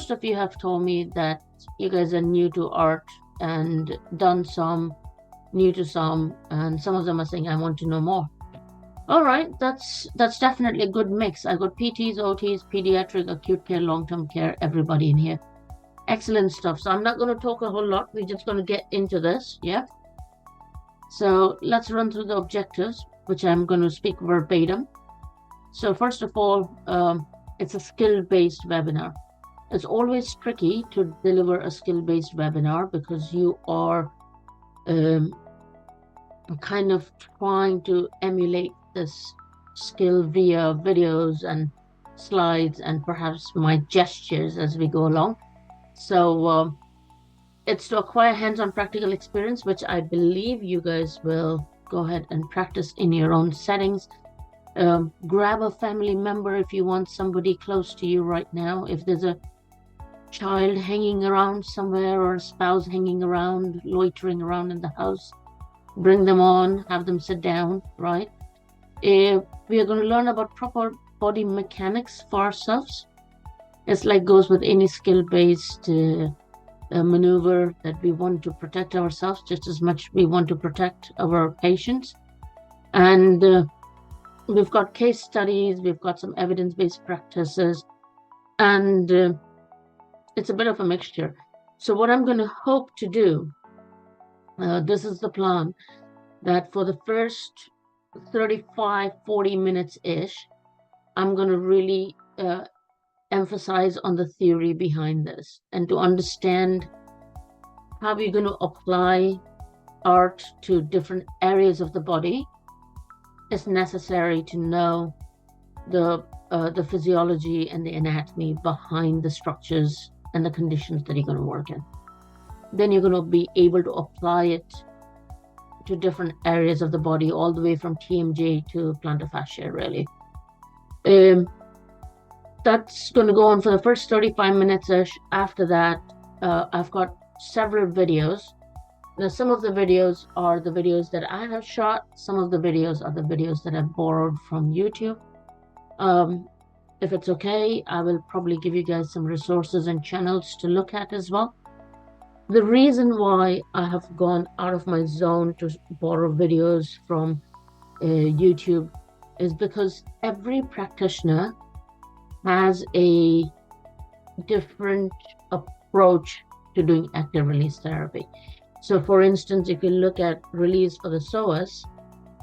most of you have told me that you guys are new to art and done some, new to some, and some of them are saying, I want to know more. All right, that's definitely a good mix. I got PTs, OTs, pediatric, acute care, long-term care, everybody in here. Excellent stuff. So I'm not going to talk a whole lot. We're just going to get into this. Yeah. So let's run through the objectives, which I'm going to speak verbatim. So first of all, it's a skill-based webinar. It's always tricky to deliver a skill-based webinar because you are kind of trying to emulate this skill via videos and slides and perhaps my gestures as we go along. So it's to acquire hands-on practical experience, which I believe you guys will go ahead and practice in your own settings. Grab a family member if you want somebody close to you right now. If there's a child hanging around somewhere or a spouse hanging around, loitering around in the house, bring them on, have them sit down, right? We are going to learn about proper body mechanics for ourselves. It's like goes with any skill-based maneuver that we want to protect ourselves just as much we want to protect our patients. And we've got case studies, we've got some evidence-based practices, and it's a bit of a mixture. So what I'm going to hope to do, this is the plan, that for the first 35-40 minutes-ish, I'm going to really emphasize on the theory behind this and to understand how we're going to apply art to different areas of the body. It's necessary to know the physiology and the anatomy behind the structures and the conditions that you're going to work in. Then you're going to be able to apply it to different areas of the body, all the way from TMJ to plantar fascia, really. That's going to go on for the first 35 minutes-ish. After that, I've got several videos. Now, some of the videos are the videos that I have shot. Some of the videos are the videos that I've borrowed from YouTube. If it's okay, I will probably give you guys some resources and channels to look at as well. The reason why I have gone out of my zone to borrow videos from YouTube is because every practitioner has a different approach to doing active release therapy. So for instance, if you look at release for the psoas,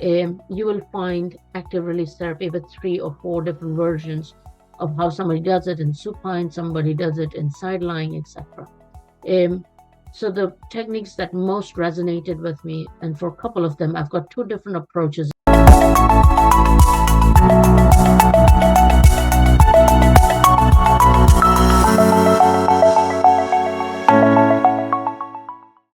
you will find active release therapy with 3 or 4 different versions of how somebody does it in supine, somebody does it in side lying, etc. So the techniques that most resonated with me, and for a couple of them, I've got 2 different approaches